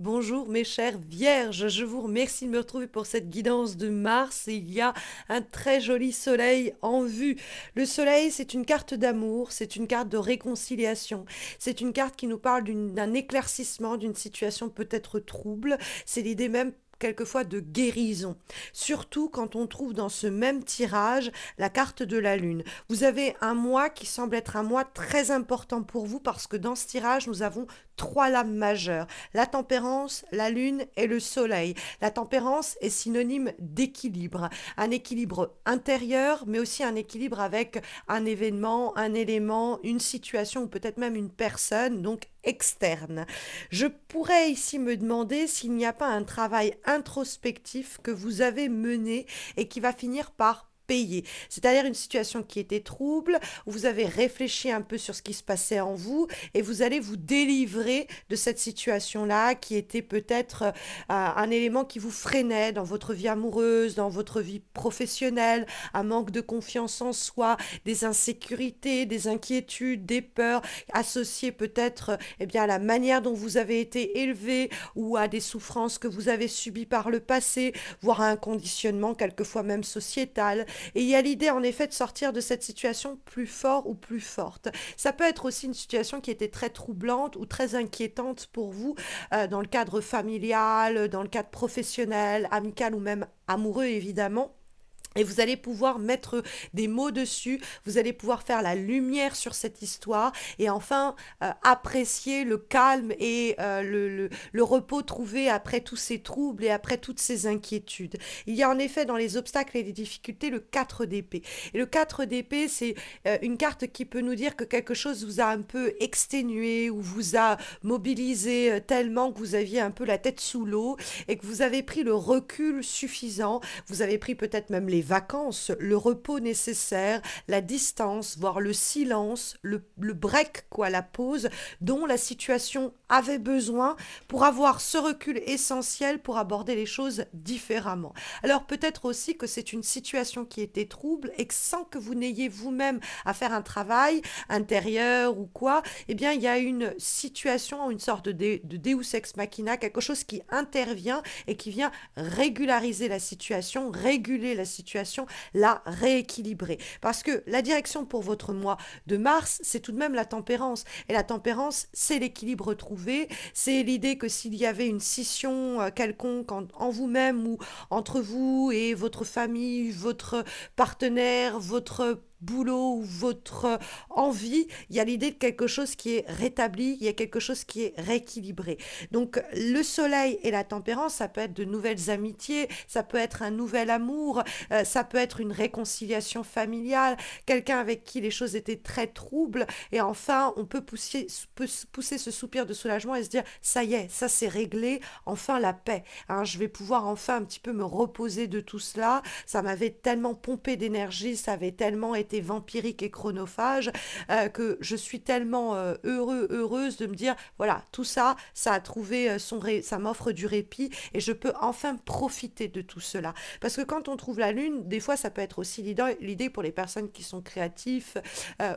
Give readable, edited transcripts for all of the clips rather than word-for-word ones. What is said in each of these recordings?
Bonjour mes chères vierges, je vous remercie de me retrouver pour cette guidance de Mars et il y a un très joli soleil en vue. Le soleil, c'est une carte d'amour, c'est une carte de réconciliation, c'est une carte qui nous parle d'un éclaircissement d'une situation peut-être trouble, c'est l'idée même quelquefois de guérison. Surtout quand on trouve dans ce même tirage la carte de la Lune. Vous avez un mois qui semble être un mois très important pour vous parce que dans ce tirage, nous avons trois lames majeures: la tempérance, la lune et le soleil. La tempérance est synonyme d'équilibre, un équilibre intérieur, mais aussi un équilibre avec un événement, un élément, une situation ou peut-être même une personne, donc externe. Je pourrais ici me demander s'il n'y a pas un travail introspectif que vous avez mené et qui va finir par payer. C'est-à-dire une situation qui était trouble, où vous avez réfléchi un peu sur ce qui se passait en vous et vous allez vous délivrer de cette situation-là qui était peut-être un élément qui vous freinait dans votre vie amoureuse, dans votre vie professionnelle, un manque de confiance en soi, des insécurités, des inquiétudes, des peurs associées peut-être eh bien, à la manière dont vous avez été élevé ou à des souffrances que vous avez subies par le passé, voire à un conditionnement quelquefois même sociétal. Et il y a l'idée en effet de sortir de cette situation plus fort ou plus forte. Ça peut être aussi une situation qui était très troublante ou très inquiétante pour vous dans le cadre familial, dans le cadre professionnel, amical ou même amoureux évidemment. Et vous allez pouvoir mettre des mots dessus, vous allez pouvoir faire la lumière sur cette histoire et enfin apprécier le calme et le repos trouvé après tous ces troubles et après toutes ces inquiétudes. Il y a en effet dans les obstacles et les difficultés le 4 d'épée. Et le 4 d'épée, c'est une carte qui peut nous dire que quelque chose vous a un peu exténué ou vous a mobilisé tellement que vous aviez un peu la tête sous l'eau et que vous avez pris le recul suffisant, vous avez pris peut-être même les vacances, le repos nécessaire, la distance, voire le silence, le break, quoi, la pause dont la situation avait besoin pour avoir ce recul essentiel pour aborder les choses différemment. Alors peut-être aussi que c'est une situation qui était trouble et que sans que vous n'ayez vous-même à faire un travail intérieur ou quoi, eh bien il y a une situation, une sorte de Deus ex machina, quelque chose qui intervient et qui vient régulariser la situation, réguler la situation, la rééquilibrer. Parce que la direction pour votre mois de mars, c'est tout de même la tempérance. Et la tempérance, c'est l'équilibre trouvé, c'est l'idée que s'il y avait une scission quelconque en vous-même ou entre vous et votre famille, votre partenaire, votre boulot ou votre envie, il y a l'idée de quelque chose qui est rétabli, il y a quelque chose qui est rééquilibré. Donc le soleil et la tempérance, ça peut être de nouvelles amitiés, ça peut être un nouvel amour, ça peut être une réconciliation familiale, quelqu'un avec qui les choses étaient très troubles, et enfin on peut pousser ce soupir de soulagement et se dire ça y est, ça c'est réglé, enfin la paix. Hein, je vais pouvoir enfin un petit peu me reposer de tout cela. Ça m'avait tellement pompé d'énergie, ça avait tellement été vampirique et chronophage que je suis tellement heureuse de me dire voilà, tout ça, ça a trouvé ça m'offre du répit et je peux enfin profiter de tout cela. Parce que quand on trouve la lune, des fois ça peut être aussi l'idée pour les personnes qui sont créatifs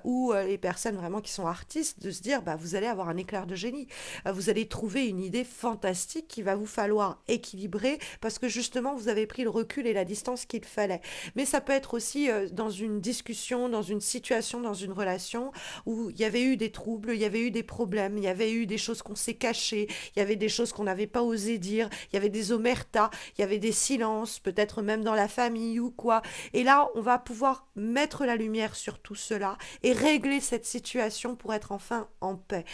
ou les personnes vraiment qui sont artistes de se dire bah vous allez avoir un éclair de génie. Vous allez trouver une idée fantastique qu'il va vous falloir équilibrer parce que justement vous avez pris le recul et la distance qu'il fallait. Mais ça peut être aussi dans une discussion, dans une situation, dans une relation où il y avait eu des troubles, il y avait eu des problèmes, il y avait eu des choses qu'on s'est cachées, il y avait des choses qu'on n'avait pas osé dire, il y avait des omertas, il y avait des silences, peut-être même dans la famille ou quoi. Et là, on va pouvoir mettre la lumière sur tout cela et régler cette situation pour être enfin en paix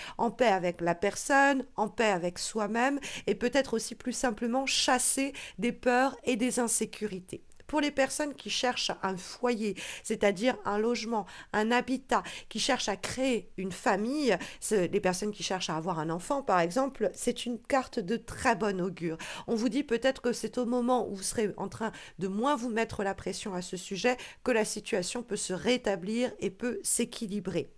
avec la personne, en paix avec soi-même et peut-être aussi plus simplement chasser des peurs et des insécurités. Pour les personnes qui cherchent un foyer, c'est-à-dire un logement, un habitat, qui cherchent à créer une famille, les personnes qui cherchent à avoir un enfant par exemple, c'est une carte de très bon augure. On vous dit peut-être que c'est au moment où vous serez en train de moins vous mettre la pression à ce sujet que la situation peut se rétablir et peut s'équilibrer.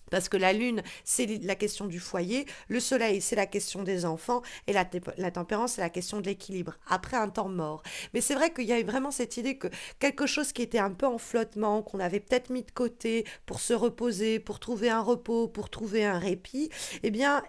Parce que la lune, c'est la question du foyer, le soleil, c'est la question des enfants, et la tempérance, c'est la question de l'équilibre, après un temps mort. Mais c'est vrai qu'il y a vraiment cette idée que quelque chose qui était un peu en flottement, qu'on avait peut-être mis de côté pour se reposer, pour trouver un repos, pour trouver un répit, eh bien,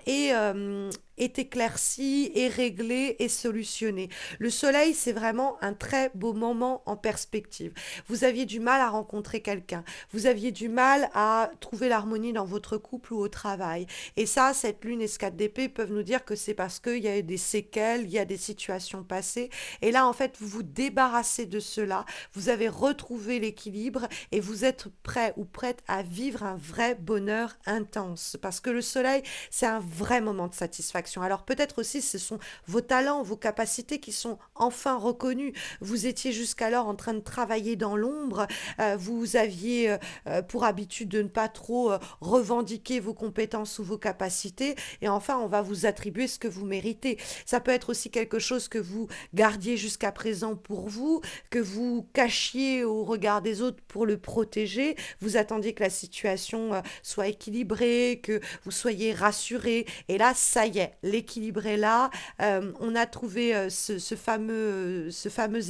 est éclairci, est réglé, est solutionné. Le soleil, c'est vraiment un très beau moment en perspective. Vous aviez du mal à rencontrer quelqu'un, vous aviez du mal à trouver l'harmonie dans votre couple ou au travail. Et ça, cette lune et ce 4 d'épée peuvent nous dire que c'est parce qu'il y a eu des séquelles, il y a des situations passées. Et là, en fait, vous vous débarrassez de cela, vous avez retrouvé l'équilibre et vous êtes prêt ou prête à vivre un vrai bonheur intense. Parce que le soleil, c'est un vrai moment de satisfaction. Alors peut-être aussi ce sont vos talents, vos capacités qui sont enfin reconnus. Vous étiez jusqu'alors en train de travailler dans l'ombre, vous aviez pour habitude de ne pas trop revendiquer vos compétences ou vos capacités, et enfin on va vous attribuer ce que vous méritez. Ça peut être aussi quelque chose que vous gardiez jusqu'à présent pour vous, que vous cachiez au regard des autres pour le protéger. Vous attendiez que la situation soit équilibrée, que vous soyez rassuré. Et là, ça y est, l'équilibre est là. On a trouvé ce fameux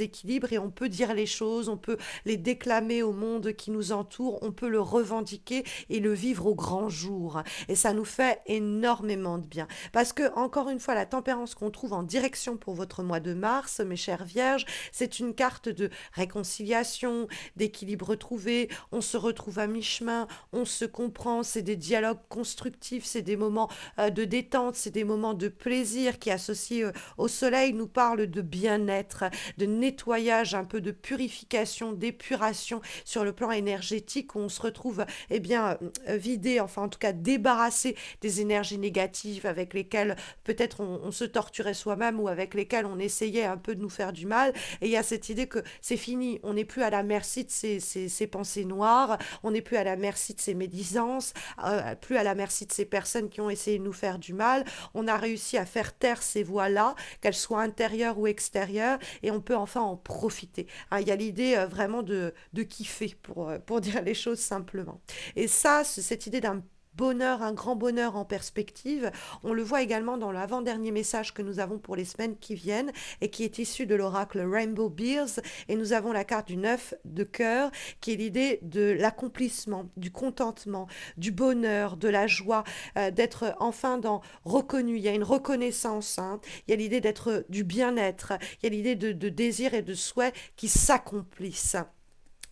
équilibre et on peut dire les choses, on peut les déclamer au monde qui nous entoure, on peut le revendiquer et le vivre au grand jour. Et ça nous fait énormément de bien. Parce que, encore une fois, la tempérance qu'on trouve en direction pour votre mois de mars, mes chères vierges, c'est une carte de réconciliation, d'équilibre trouvé. On se retrouve à mi-chemin, on se comprend, c'est des dialogues constructifs, c'est des moments de détente, c'est des moments de plaisir qui, associés au soleil, nous parlent de bien-être, de nettoyage, un peu de purification, d'épuration sur le plan énergétique où on se retrouve eh bien vidé, enfin en tout cas débarrassé des énergies négatives avec lesquelles peut-être on se torturait soi-même ou avec lesquelles on essayait un peu de nous faire du mal. Et il y a cette idée que c'est fini, on n'est plus à la merci de ces pensées noires, on n'est plus à la merci de ces médisances, plus à la merci de ces personnes qui ont essayé de nous faire du mal. On a réussi à faire taire ces voix-là, qu'elles soient intérieures ou extérieures, et on peut enfin en profiter. Hein, il y a l'idée vraiment de kiffer, pour dire les choses simplement. Et ça, cette idée d'un bonheur, un grand bonheur en perspective. On le voit également dans l'avant-dernier message que nous avons pour les semaines qui viennent et qui est issu de l'oracle Rainbow Bears. Et nous avons la carte du 9 de cœur qui est l'idée de l'accomplissement, du contentement, du bonheur, de la joie, d'être enfin reconnu. Il y a une reconnaissance, hein. Il y a l'idée d'être du bien-être. Il y a l'idée de désir et de souhait qui s'accomplissent.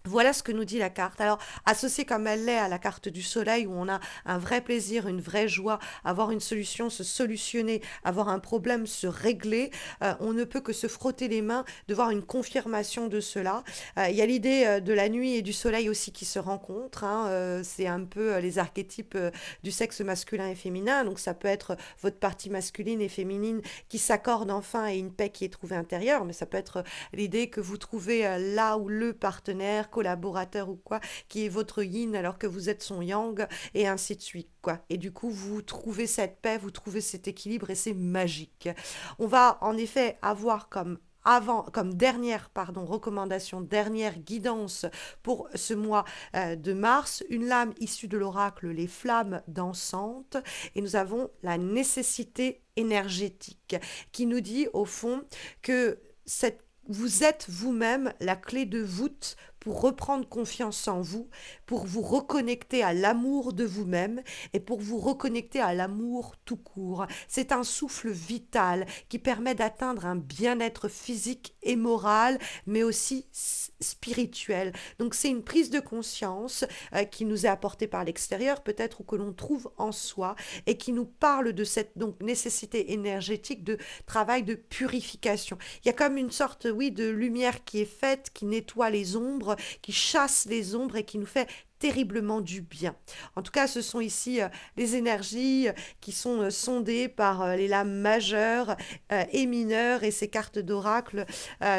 Voilà ce que nous dit la carte. Alors, associée comme elle l'est à la carte du soleil, où on a un vrai plaisir, une vraie joie, avoir une solution, se solutionner, avoir un problème, se régler, on ne peut que se frotter les mains de voir une confirmation de cela. Il y a l'idée de la nuit et du soleil aussi qui se rencontrent, hein. C'est un peu les archétypes du sexe masculin et féminin. Donc, ça peut être votre partie masculine et féminine qui s'accordent enfin et une paix qui est trouvée intérieure, mais ça peut être l'idée que vous trouvez là où le partenaire, collaborateur ou quoi, qui est votre yin alors que vous êtes son yang, et ainsi de suite, quoi. Et du coup, vous trouvez cette paix, vous trouvez cet équilibre et c'est magique. On va en effet avoir comme dernière recommandation, dernière guidance pour ce mois de mars, une lame issue de l'oracle Les Flammes dansantes, et nous avons la nécessité énergétique qui nous dit au fond que vous êtes vous-même la clé de voûte pour reprendre confiance en vous, pour vous reconnecter à l'amour de vous-même et pour vous reconnecter à l'amour tout court. C'est un souffle vital qui permet d'atteindre un bien-être physique et moral, mais aussi spirituel. Donc c'est une prise de conscience qui nous est apportée par l'extérieur, peut-être, ou que l'on trouve en soi, et qui nous parle de cette donc nécessité énergétique de travail de purification. Il y a comme une sorte, oui, de lumière qui est faite, qui nettoie les ombres, qui chasse les ombres et qui nous fait terriblement du bien. En tout cas, ce sont ici les énergies qui sont sondées par les lames majeures et mineures et ces cartes d'oracle.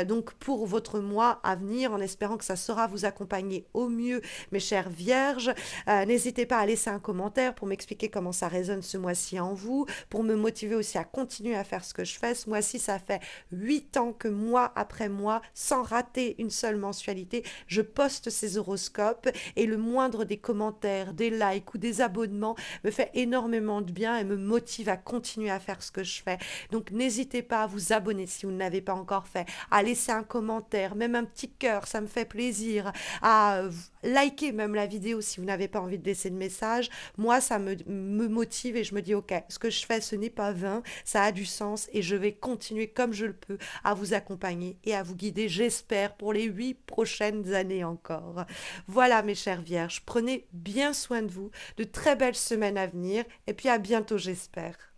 Donc pour votre mois à venir, en espérant que ça saura vous accompagner au mieux, mes chères vierges. N'hésitez pas à laisser un commentaire pour m'expliquer comment ça résonne ce mois-ci en vous, pour me motiver aussi à continuer à faire ce que je fais. Ce mois-ci, ça fait 8 ans que mois après mois, sans rater une seule mensualité, je poste ces horoscopes, et le mois moindre des commentaires, des likes ou des abonnements me fait énormément de bien et me motive à continuer à faire ce que je fais. Donc n'hésitez pas à vous abonner si vous ne l'avez pas encore fait, à laisser un commentaire, même un petit cœur, ça me fait plaisir, à liker même la vidéo si vous n'avez pas envie de laisser de message. Moi, me motive et je me dis, ok, ce que je fais, ce n'est pas vain, ça a du sens et je vais continuer comme je le peux à vous accompagner et à vous guider, j'espère, pour les 8 prochaines années encore. Voilà, mes chères vierges, prenez bien soin de vous, de très belles semaines à venir et puis à bientôt, j'espère.